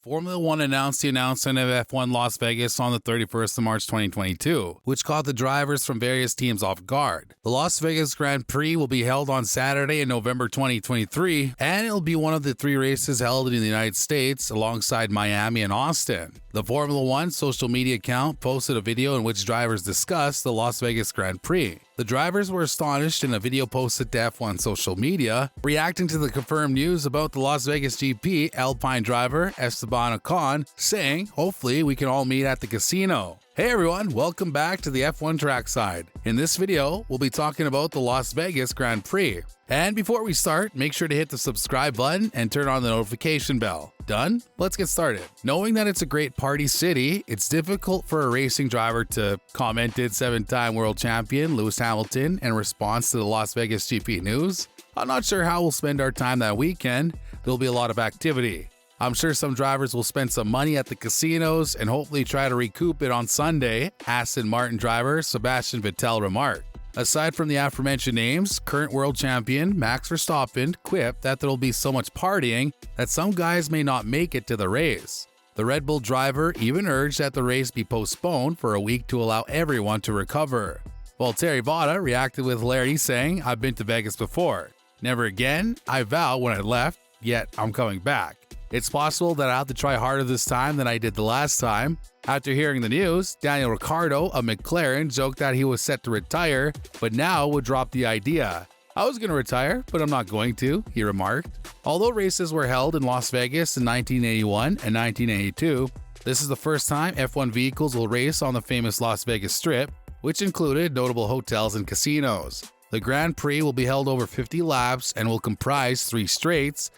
Formula One announced the announcement of F1 Las Vegas on the 31st of March 2022, which caught the drivers from various teams off guard. The Las Vegas Grand Prix will be held on Saturday in November 2023, and it'll be one of the 3 races held in the United States alongside Miami and Austin. The Formula One social media account posted a video in which drivers discussed the Las Vegas Grand Prix. The drivers were astonished in a video posted to F1 social media, reacting to the confirmed news about the Las Vegas GP Alpine driver Esteban Ocon, saying, "Hopefully we can all meet at the casino." Hey everyone, welcome back to the F1 Trackside. In this video, we'll be talking about the Las Vegas Grand Prix. And before we start, make sure to hit the subscribe button and turn on the notification bell. Done? Let's get started. Knowing that it's a great party city, it's difficult for a racing driver to, commented 7-time world champion Lewis Hamilton in response to the Las Vegas GP news. "I'm not sure how we'll spend our time that weekend. There'll be a lot of activity. I'm sure some drivers will spend some money at the casinos and hopefully try to recoup it on Sunday," Aston Martin driver Sebastian Vettel remarked. Aside from the aforementioned names, current world champion Max Verstappen quipped that there'll be so much partying that some guys may not make it to the race. The Red Bull driver even urged that the race be postponed for a week to allow everyone to recover. Valtteri Bottas reacted with hilarity, saying, "I've been to Vegas before. Never again. I vow when I left, yet I'm coming back. It's possible that I'll have to try harder this time than I did the last time." After hearing the news, Daniel Ricciardo of McLaren joked that he was set to retire, but now would drop the idea. "I was going to retire, but I'm not going to," he remarked. Although races were held in Las Vegas in 1981 and 1982, this is the first time F1 vehicles will race on the famous Las Vegas Strip, which included notable hotels and casinos. The Grand Prix will be held over 50 laps and will comprise 3 straights,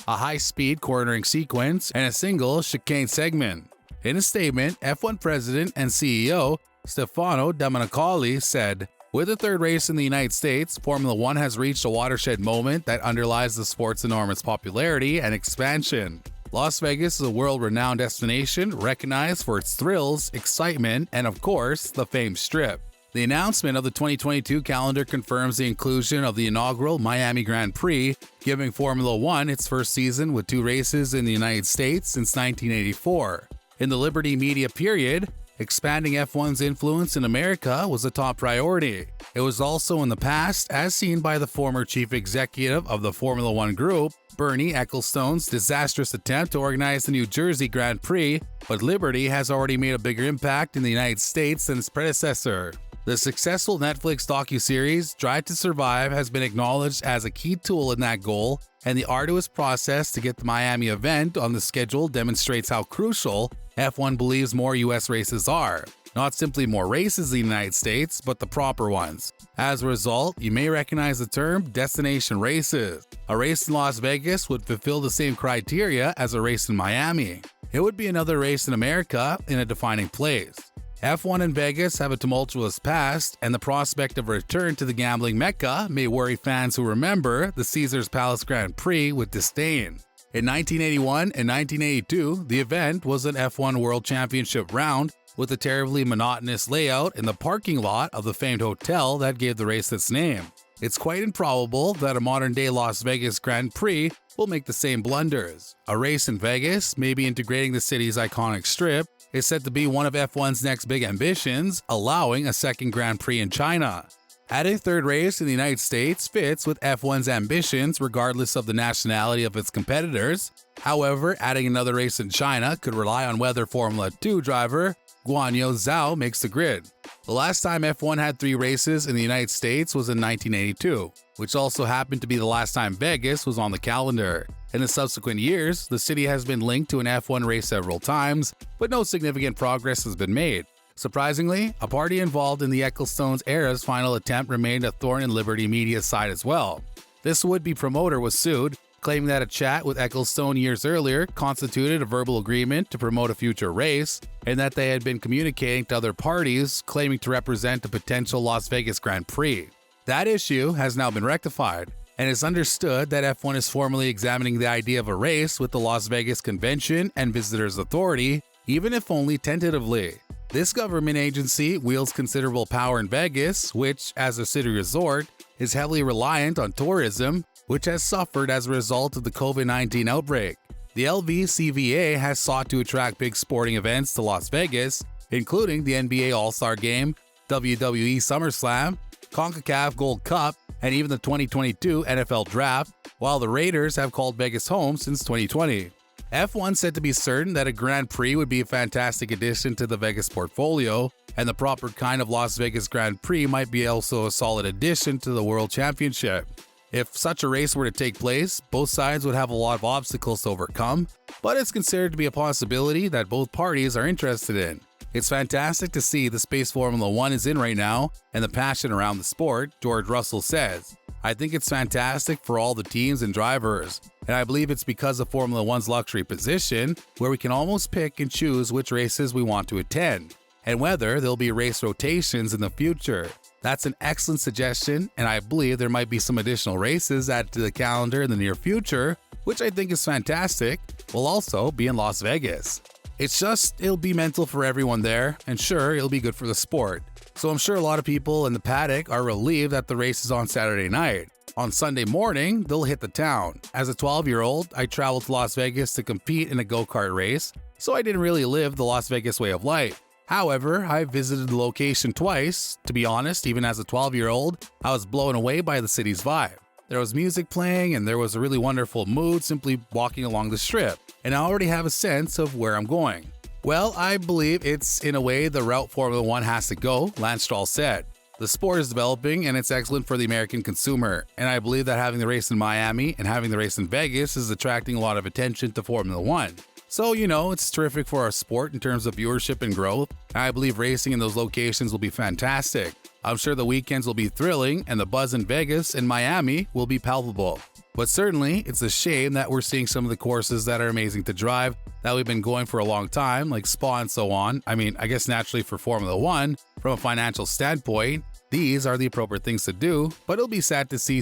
a high-speed cornering sequence, and a single chicane segment. In a statement, F1 President and CEO Stefano Domenicali said, "With the 3rd race in the United States, Formula One has reached a watershed moment that underlies the sport's enormous popularity and expansion. Las Vegas is a world-renowned destination recognized for its thrills, excitement, and of course, the famed Strip." The announcement of the 2022 calendar confirms the inclusion of the inaugural Miami Grand Prix, giving Formula One its first season with 2 races in the United States since 1984. In the Liberty Media period, expanding F1's influence in America was a top priority. It was also in the past, as seen by the former chief executive of the Formula One Group, Bernie Ecclestone's disastrous attempt to organize the New Jersey Grand Prix, but Liberty has already made a bigger impact in the United States than its predecessor. The successful Netflix docuseries Drive to Survive has been acknowledged as a key tool in that goal, and the arduous process to get the Miami event on the schedule demonstrates how crucial F1 believes more US races are. Not simply more races in the United States, but the proper ones. As a result, you may recognize the term destination races. A race in Las Vegas would fulfill the same criteria as a race in Miami. It would be another race in America in a defining place. F1 and Vegas have a tumultuous past, and the prospect of a return to the gambling mecca may worry fans who remember the Caesars Palace Grand Prix with disdain. In 1981 and 1982, the event was an F1 World Championship round with a terribly monotonous layout in the parking lot of the famed hotel that gave the race its name. It's quite improbable that a modern-day Las Vegas Grand Prix will make the same blunders. A race in Vegas, maybe integrating the city's iconic strip, is said to be one of F1's next big ambitions, allowing a second Grand Prix in China. Adding a 3rd race in the United States fits with F1's ambitions regardless of the nationality of its competitors. However, adding another race in China could rely on whether Formula 2 driver Guanyu Zhou makes the grid. The last time F1 had 3 races in the United States was in 1982, which also happened to be the last time Vegas was on the calendar. In the subsequent years, the city has been linked to an F1 race several times, but no significant progress has been made. Surprisingly, a party involved in the Ecclestones era's final attempt remained a thorn in Liberty Media's side as well. This would-be promoter was sued, claiming that a chat with Ecclestone years earlier constituted a verbal agreement to promote a future race, and that they had been communicating to other parties claiming to represent a potential Las Vegas Grand Prix. That issue has now been rectified, and it's understood that F1 is formally examining the idea of a race with the Las Vegas Convention and Visitors Authority, even if only tentatively. This government agency wields considerable power in Vegas, which, as a city resort, is heavily reliant on tourism, which has suffered as a result of the COVID-19 outbreak. The LVCVA has sought to attract big sporting events to Las Vegas, including the NBA All-Star Game, WWE SummerSlam, CONCACAF Gold Cup, and even the 2022 NFL Draft, while the Raiders have called Vegas home since 2020. F1 said to be certain that a Grand Prix would be a fantastic addition to the Vegas portfolio, and the proper kind of Las Vegas Grand Prix might be also a solid addition to the World Championship. If such a race were to take place, both sides would have a lot of obstacles to overcome, but it's considered to be a possibility that both parties are interested in. It's fantastic to see the space Formula 1 is in right now and the passion around the sport, George Russell says. I think it's fantastic for all the teams and drivers, and I believe it's because of Formula 1's luxury position where we can almost pick and choose which races we want to attend, and whether there'll be race rotations in the future. That's an excellent suggestion, and I believe there might be some additional races added to the calendar in the near future, which I think is fantastic. Will also be in Las Vegas. It's just, it'll be mental for everyone there, and sure, it'll be good for the sport. So I'm sure a lot of people in the paddock are relieved that the race is on Saturday night. On Sunday morning, they'll hit the town. As a 12-year-old, I traveled to Las Vegas to compete in a go-kart race, so I didn't really live the Las Vegas way of life. However, I visited the location twice. To be honest, even as a 12-year-old, I was blown away by the city's vibe. There was music playing and there was a really wonderful mood simply walking along the strip, and I already have a sense of where I'm going. Well, I believe it's in a way the route Formula 1 has to go, Lance Stroll said. The sport is developing and it's excellent for the American consumer, and I believe that having the race in Miami and having the race in Vegas is attracting a lot of attention to Formula 1. So, it's terrific for our sport in terms of viewership and growth. I believe racing in those locations will be fantastic. I'm sure the weekends will be thrilling and the buzz in Vegas and Miami will be palpable. But certainly, it's a shame that we're seeing some of the courses that are amazing to drive that we've been going for a long time, like Spa and so on. I guess naturally for Formula 1, from a financial standpoint, these are the appropriate things to do, but it'll be sad to see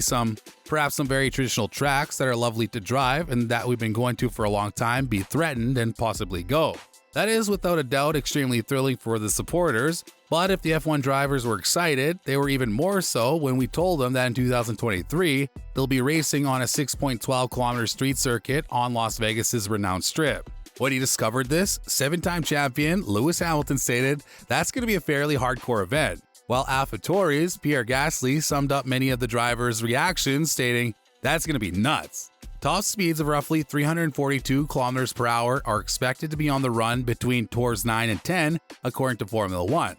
perhaps some very traditional tracks that are lovely to drive and that we've been going to for a long time be threatened and possibly go. That is without a doubt extremely thrilling for the supporters, but if the F1 drivers were excited, they were even more so when we told them that in 2023, they'll be racing on a 6.12-kilometer street circuit on Las Vegas's renowned strip. When he discovered this, 7-time champion Lewis Hamilton stated that's going to be a fairly hardcore event, while AlphaTauri's Pierre Gasly summed up many of the drivers' reactions, stating, "That's going to be nuts." Top speeds of roughly 342 km per hour are expected to be on the run between Tours 9 and 10, according to Formula 1.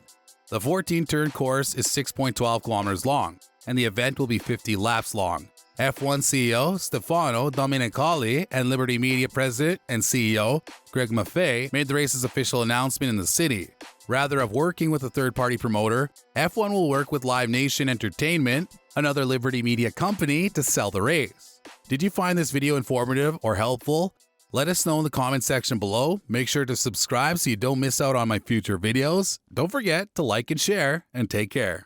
The 14-turn course is 6.12 kilometers long, and the event will be 50 laps long. F1 CEO Stefano Domenicali and Liberty Media President and CEO Greg Maffei made the race's official announcement in the city. Rather than working with a third-party promoter, F1 will work with Live Nation Entertainment, another Liberty Media company, to sell the race. Did you find this video informative or helpful? Let us know in the comment section below. Make sure to subscribe so you don't miss out on my future videos. Don't forget to like and share, and take care.